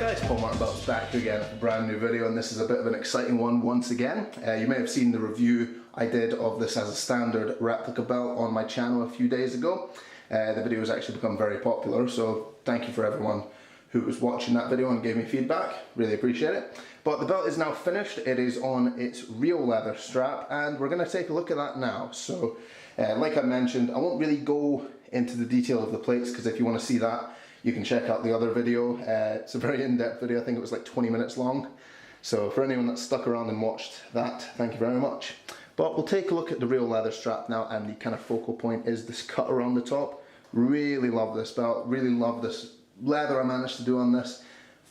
guys, Paulmartinbelts back again with a brand new video, and this is a bit of an exciting one once again. You may have seen the review I did of this as a standard replica belt on my channel a few days ago. The video has actually become very popular, so thank you for everyone who was watching that video and gave me feedback. Really appreciate it. But the belt is now finished. It is on its real leather strap, and we're going to take a look at that now. So like I mentioned, I won't really go into the detail of the plates, because if you want to see that, you can check out the other video. It's a very in-depth video. I think it was like 20 minutes long. So for anyone that's stuck around and watched that, thank you very much. But we'll take a look at the real leather strap now, and the kind of focal point is this cut around the top. Really love this belt, really love this leather I managed to do on this.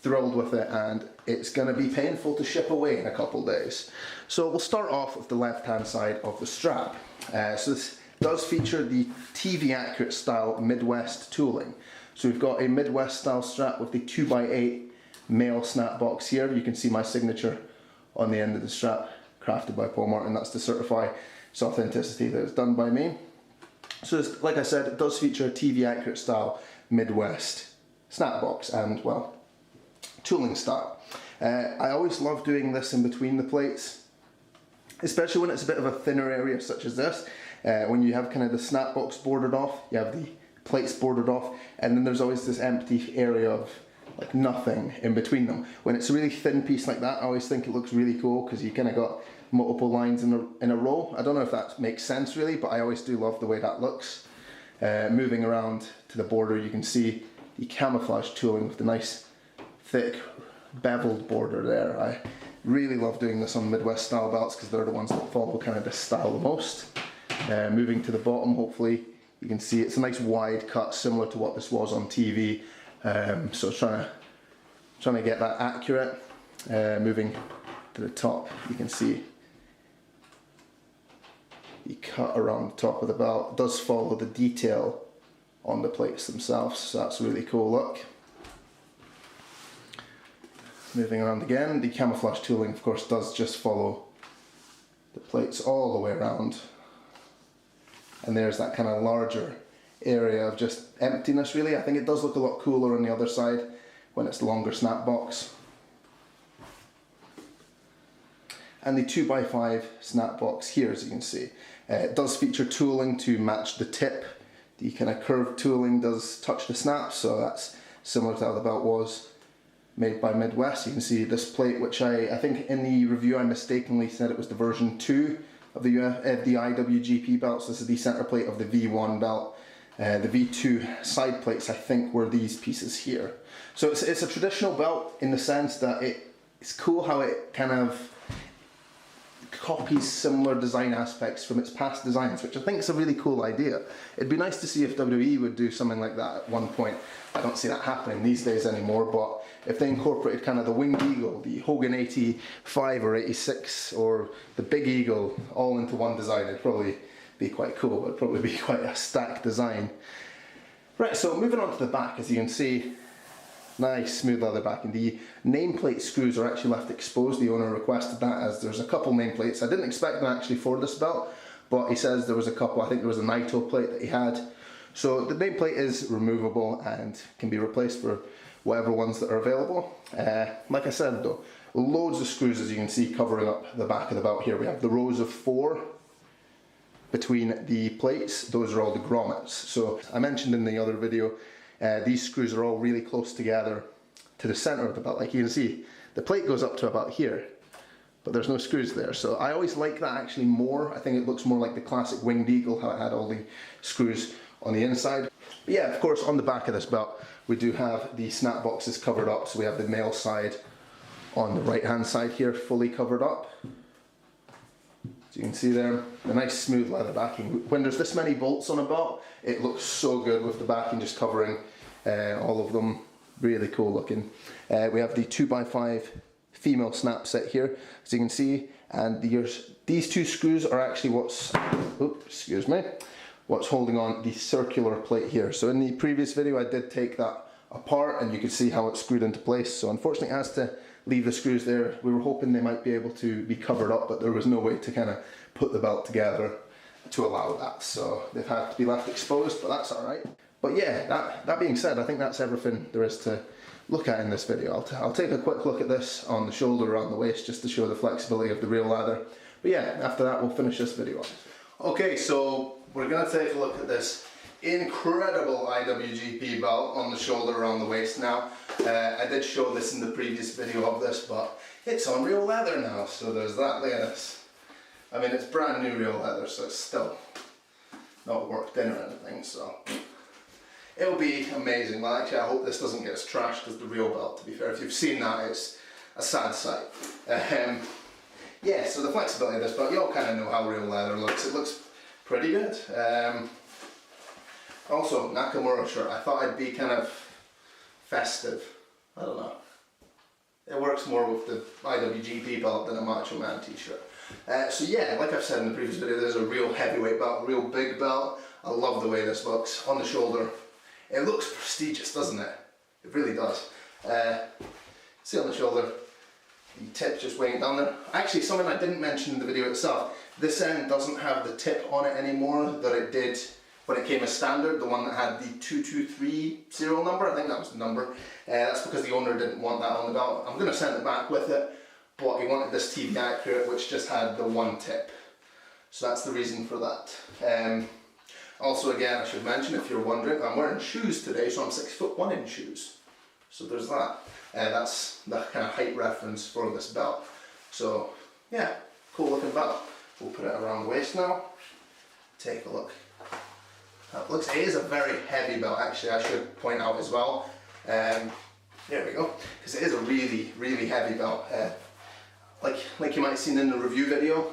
Thrilled with it, and it's going to be painful to ship away in a couple days. So we'll start off with the left hand side of the strap. So this does feature the TV accurate style Midwest tooling. So we've got a Midwest style strap with the 2x8 male snap box here. You can see my signature on the end of the strap, crafted by Paul Martin. That's to certify its authenticity that it's done by me. So like I said, it does feature a TV accurate style Midwest snap box and, well, tooling style. I always love doing this in between the plates, especially when it's a bit of a thinner area such as this. When you have kind of the snap box bordered off, you have the plates bordered off, and then there's always this empty area of like nothing in between them. When it's a really thin piece like that, I always think it looks really cool because you kind of got multiple lines in a row. I don't know if that makes sense really, but I always do love the way that looks. Moving around to the border, you can see the camouflage tooling with the nice thick beveled border there. I really love doing this on Midwest style belts because they're the ones that follow kind of this style the most. Moving to the bottom, hopefully you can see it's a nice wide cut similar to what this was on TV. So trying to get that accurate. Moving to the top, you can see the cut around the top of the belt. It does follow the detail on the plates themselves, so that's a really cool look. Moving around again, the camouflage tooling of course does just follow the plates all the way around. And there's that kind of larger area of just emptiness really. I think it does look a lot cooler on the other side when it's the longer snap box. And the 2x5 snap box here, as you can see, it does feature tooling to match the tip. The kind of curved tooling does touch the snap, so that's similar to how the belt was made by Midwest. You can see this plate, which I think in the review I mistakenly said it was the version 2 of the IWGP belts. This is the center plate of the V1 belt. The V2 side plates, I think, were these pieces here. So it's a traditional belt in the sense that it's cool how it kind of copies similar design aspects from its past designs, which I think is a really cool idea. It'd be nice to see if WWE would do something like that at one point. I don't see that happening these days anymore, but if they incorporated kind of the Winged Eagle, the Hogan 85 or 86, or the Big Eagle all into one design, it'd probably be quite cool, but it'd probably be quite a stacked design. Right, so moving on to the back, as you can see, nice smooth leather backing. The nameplate screws are actually left exposed. The owner requested that, as there's a couple nameplates. I didn't expect them actually for this belt, but he says there was a couple. I think there was a Naito plate that he had. So the nameplate is removable and can be replaced for whatever ones that are available. Like I said though, loads of screws, as you can see, covering up the back of the belt here. We have the rows of 4 between the plates. Those are all the grommets. So I mentioned in the other video, these screws are all really close together to the center of the belt. Like you can see, the plate goes up to about here, but there's no screws there. So I always like that actually more. I think it looks more like the classic Winged Eagle, how it had all the screws on the inside. But yeah, of course, on the back of this belt, we do have the snap boxes covered up. So we have the male side on the right hand side here, fully covered up. As you can see there, the nice smooth leather backing. When there's this many bolts on a belt, it looks so good with the backing just covering all of them. Really cool looking. We have the 2x5 female snap set here, as you can see, and these 2 screws are actually what's holding on the circular plate here. So in the previous video I did take that apart and you can see how it's screwed into place. So unfortunately it has to leave the screws there. We were hoping they might be able to be covered up, but there was no way to kind of put the belt together to allow that. So they've had to be left exposed, but that's alright. But yeah, that being said, I think that's everything there is to look at in this video. I'll take a quick look at this on the shoulder, around the waist, just to show the flexibility of the real leather. But yeah, after that we'll finish this video off. Okay, so we're going to take a look at this incredible IWGP belt on the shoulder, around the waist now. I did show this in the previous video of this, but it's on real leather now, so there's that. Look at this. I mean, it's brand new real leather, so it's still not worked in or anything, so it'll be amazing. Well, actually, I hope this doesn't get as trashed as the real belt, to be fair. If you've seen that, it's a sad sight. Yeah, so the flexibility of this belt, you all kind of know how real leather looks. It looks pretty good. Also, Nakamura shirt. I thought I'd be kind of festive. I don't know. It works more with the IWGP belt than a Macho Man t-shirt. So yeah, like I've said in the previous video, there's a real heavyweight belt, a real big belt. I love the way this looks on the shoulder. It looks prestigious, doesn't it? It really does. See on the shoulder, the tip just weighing down there. Actually, something I didn't mention in the video itself, this end doesn't have the tip on it anymore that it did when it came as standard, the one that had the 223 serial number. I think that was the number. That's because the owner didn't want that on the belt. I'm going to send it back with it, but he wanted this TV accurate, which just had the one tip. So that's the reason for that. Also, again, I should mention, if you're wondering, I'm wearing shoes today, so I'm 6'1" in shoes. So there's that. That's the kind of height reference for this belt. So yeah, cool looking belt. We'll put it around the waist now. Take a look. It is a very heavy belt, actually, I should point out as well. There we go, because it is a really, really heavy belt. Like you might have seen in the review video,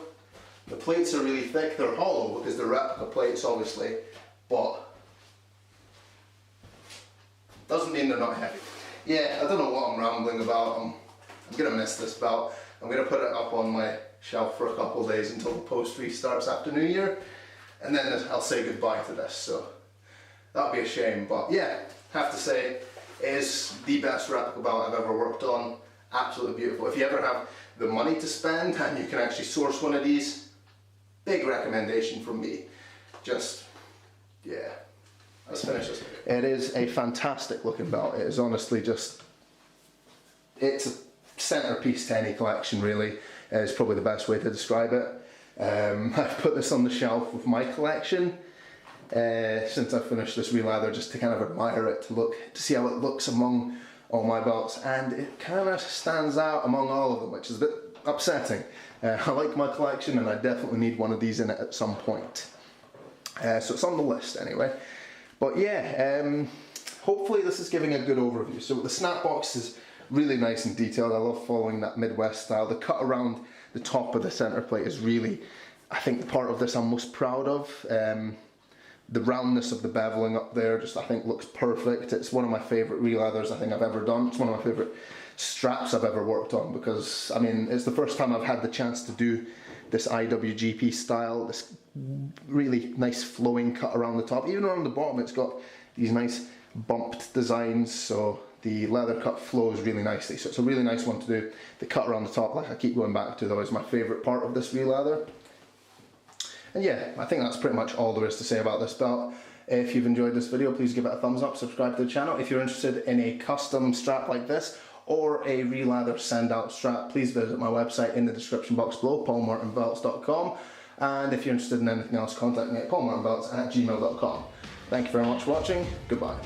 the plates are really thick. They're hollow because they're replica plates, obviously, but doesn't mean they're not heavy. Yeah, I don't know what I'm rambling about. I'm gonna miss this belt. I'm gonna put it up on my shelf for a couple of days until the post restarts after New Year, and then I'll say goodbye to this. So that'll be a shame, but yeah, have to say it is the best replica belt I've ever worked on. Absolutely beautiful. If you ever have the money to spend and you can actually source one of these, big recommendation from me. Just, yeah. Let's finish this video. It is a fantastic looking belt. It is honestly just, it's a centerpiece to any collection, really. It's probably the best way to describe it. I've put this on the shelf with my collection since I finished this real leather, just to kind of admire it, to see how it looks among all my belts, and it kind of stands out among all of them, which is a bit upsetting. I like my collection, and I definitely need one of these in it at some point. So it's on the list anyway. But yeah, hopefully this is giving a good overview. So the snap box is really nice and detailed. I love following that Midwest style. The cut around the top of the center plate is really, I think, the part of this I'm most proud of. The roundness of the beveling up there just, I think, looks perfect. It's one of my favourite real leathers I think I've ever done. It's one of my favourite straps I've ever worked on, because, I mean, it's the first time I've had the chance to do this IWGP style, this really nice flowing cut around the top. Even around the bottom it's got these nice bumped designs, so the leather cut flows really nicely. So it's a really nice one to do. The cut around the top, like I keep going back to, though, is my favourite part of this real leather. And yeah, I think that's pretty much all there is to say about this belt. If you've enjoyed this video, please give it a thumbs up, subscribe to the channel. If you're interested in a custom strap like this, or a real leather send-out strap, please visit my website in the description box below, paulmartinbelts.com. And if you're interested in anything else, contact me at paulmartinbelts@gmail.com. Thank you very much for watching. Goodbye.